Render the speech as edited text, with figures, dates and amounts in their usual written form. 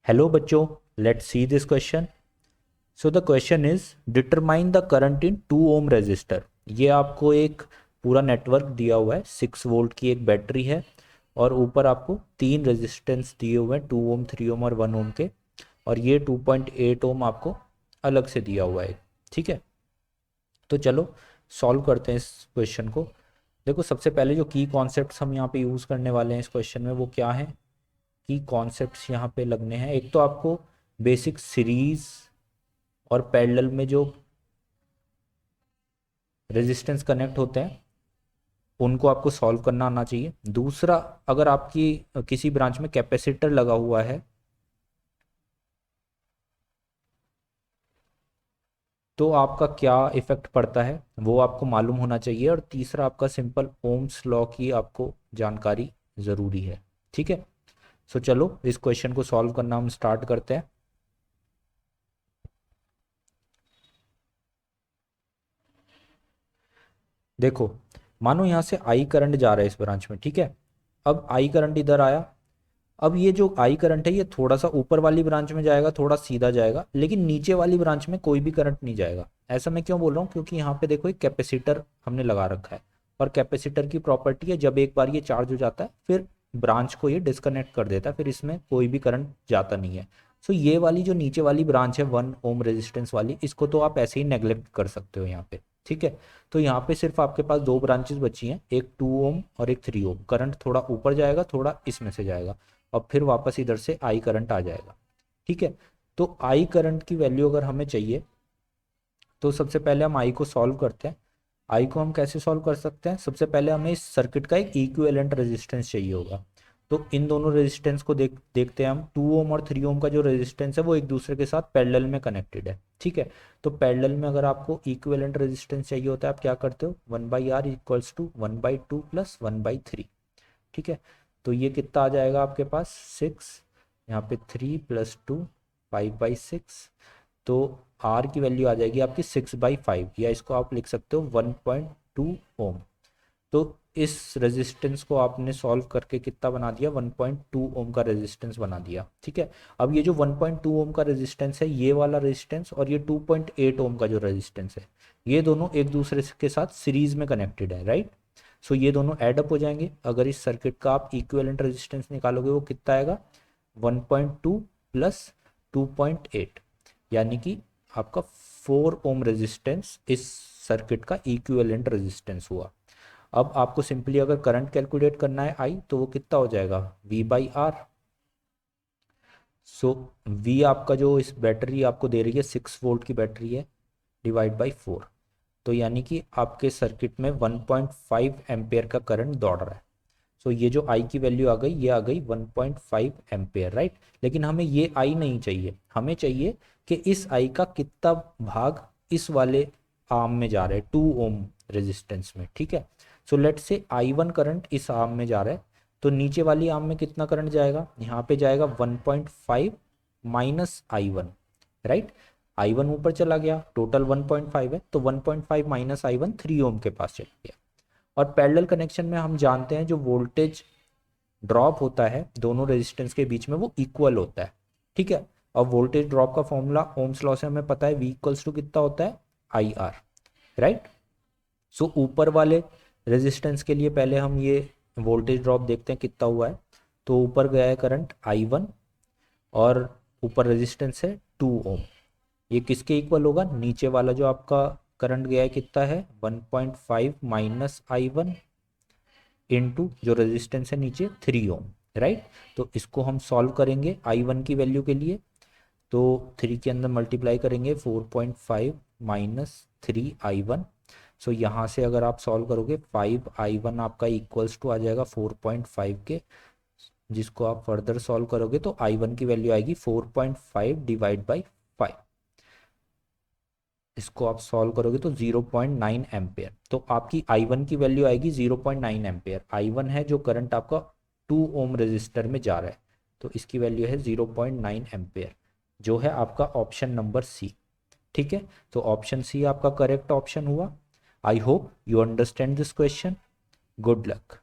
Hello बच्चों, let's see this question. So the question is determine the current in 2 ohm resistor. ये आपको एक पूरा नेटवर्क दिया हुआ है, 6 वोल्ट की एक बैटरी है और ऊपर आपको 3 रेजिस्टेंस दिए हुए हैं, 2 ओम, 3 ओम और 1 ओम के। और ये 2.8 ओम आपको अलग से दिया हुआ है। ठीक है, तो चलो सॉल्व करते हैं इस क्वेश्चन को। देखो, सबसे पहले जो की कॉन्सेप्ट्स हम यहाँ पे यूज़ करने वाले हैं इस क्वेश्चन में वो क्या है। की कॉन्सेप्ट्स यहाँ पे लगने हैं। एक तो आपको बेसिक सीरीज और पैरेलल में जो रेजिस्टेंस कनेक्ट होते हैं उनको आपको सॉल्व करना आना चाहिए। दूसरा, अगर आपकी किसी ब्रांच में कैपेसिटर लगा हुआ है तो आपका क्या इफेक्ट पड़ता है वो आपको मालूम होना चाहिए। और तीसरा, आपका सिंपल ओम्स लॉ की आपको जानकारी ज़रूरी है। ठीक है, सो चलो इस क्वेश्चन को सॉल्व करना हम स्टार्ट करते हैं। देखो, मानो यहाँ से आई करंट जा रहा है इस ब्रांच में। ठीक है, अब आई करंट इधर आया। अब ये जो आई करंट है ये थोड़ा सा ऊपर वाली ब्रांच में जाएगा, थोड़ा सीधा जाएगा, लेकिन नीचे वाली ब्रांच में कोई भी करंट नहीं जाएगा। ऐसा मैं क्यों बोल रहा हूँ, क्योंकि यहाँ पे देखो एक कैपेसिटर हमने लगा रखा है और कैपेसिटर की प्रॉपर्टी है जब एक बार ये चार्ज हो जाता है फिर ब्रांच को ये डिस्कनेक्ट कर देता है, फिर इसमें कोई भी करंट जाता नहीं है। सो ये वाली जो नीचे वाली ब्रांच है 1 ओम रेजिस्टेंस वाली, इसको तो आप ऐसे ही नेग्लेक्ट कर सकते हो यहाँ पे। ठीक है, तो यहाँ पे सिर्फ आपके पास दो ब्रांचेस बची हैं, एक 2 ओम और एक 3 ओम। करंट थोड़ा ऊपर जाएगा, थोड़ा इसमें से जाएगा और फिर वापस इधर से आई करंट आ जाएगा। ठीक है, तो आई करंट की वैल्यू अगर हमें चाहिए तो सबसे पहले हम आई को सॉल्व करते हैं। आई को हम कैसे सॉल्व कर सकते हैं, सबसे पहले हमें इस सर्किट का एक इक्विवेलेंट रेजिस्टेंस चाहिए होगा। तो इन दोनों रेजिस्टेंस को देखते हैं हम। 2 ओम और 3 ओम का जो रेजिस्टेंस है वो एक दूसरे के साथ पैरेलल में कनेक्टेड है। ठीक है, तो पैरेलल में अगर आपको इक्विवेलेंट रेजिस्टेंस चाहिए होता है आप क्या करते हो, 1/r इक्वल्स टू 1/2 प्लस 1/3। ठीक है, तो ये कितना आ जाएगा आपके पास 6, यहाँ पे 3 प्लस 2 5/6। तो आर की वैल्यू आ जाएगी आपकी 6/5, या इसको आप लिख सकते हो 1.2 ओम। तो इस रेजिस्टेंस को आपने सॉल्व करके कितना बना दिया, 1.2 ओम का रेजिस्टेंस बना दिया। ठीक है, अब ये जो 1.2 ओम का रेजिस्टेंस है ये वाला रेजिस्टेंस और ये 2.8 ओम का जो रेजिस्टेंस है ये दोनों एक दूसरे के साथ सीरीज में कनेक्टेड है, राइट। सो ये दोनों एड अप हो जाएंगे। अगर इस सर्किट का आप इक्विवेलेंट रेजिस्टेंस निकालोगे वो कितना आएगा, 1.2 प्लस 2.8, यानी कि आपका 4 ओम रेजिस्टेंस इस सर्किट का इक्विवेलेंट रेजिस्टेंस हुआ। अब आपको सिंपली अगर करंट कैलकुलेट करना है आई, तो वो कितना हो जाएगा, V/R। सो V आपका जो इस बैटरी आपको दे रही है 6 वोल्ट की बैटरी है, डिवाइड बाई 4। तो यानी कि आपके सर्किट में 1.5 एम्पेयर का करंट दौड़ रहा है। सो ये जो आई की वैल्यू आ गई, ये आ गई 1.5 एम्पेयर, राइट। लेकिन हमें ये आई नहीं चाहिए, हमें चाहिए कि इस आई का कितना भाग इस वाले आर्म में जा रहा है 2 ओम रेजिस्टेंस में। ठीक है, सो लेट से I1 करंट इस आर्म में जा रहा है, तो नीचे वाली आर्म में कितना करंट जाएगा, यहाँ पे जाएगा 1.5 माइनस I1, राइट। I1 ऊपर चला गया, टोटल 1.5 है, तो 1.5 माइनस I1 3 ओम के पास चला गया। और पैरेलल कनेक्शन में हम जानते हैं जो वोल्टेज ड्रॉप होता है दोनों रेजिस्टेंस के बीच में वो इक्वल होता है। ठीक है, और वोल्टेज ड्रॉप का फॉर्मूला ओम्स लॉ से हमें पता है, V इक्वल्स टू कितना होता है, IR, राइट। सो ऊपर वाले रेजिस्टेंस के लिए पहले हम ये वोल्टेज ड्रॉप देखते हैं कितना हुआ है। तो ऊपर गया है करंट I1 और ऊपर रेजिस्टेंस है 2 ओम। ये किसके इक्वल होगा, नीचे वाला जो आपका करंट गया है कितना है, 1.5 माइनस I1 इनटू जो रेजिस्टेंस है नीचे 3 ओम, राइट। तो इसको हम सॉल्व करेंगे I1 की वैल्यू के लिए। तो 3 के अंदर मल्टीप्लाई करेंगे, 4.5 माइनस 3I1। सो यहाँ से अगर आप सॉल्व करोगे 5I1 आपका इक्वल्स टू आ जाएगा 4.5 के, जिसको आप फर्दर सॉल्व करोगे तो I1 की वैल्यू आएगी 4.5 डिवाइड बाई 5। इसको आप सॉल्व करोगे तो 0.9 एम्पेयर। तो आपकी I1 की वैल्यू आएगी 0.9 एम्पेयर। I1 है जो करंट आपका 2 ओम रेजिस्टर में जा रहा है, तो इसकी वैल्यू है 0.9 एम्पेयर, जो है आपका ऑप्शन नंबर सी। ठीक है, तो ऑप्शन सी आपका करेक्ट ऑप्शन हुआ। I hope you understand this question. Good luck.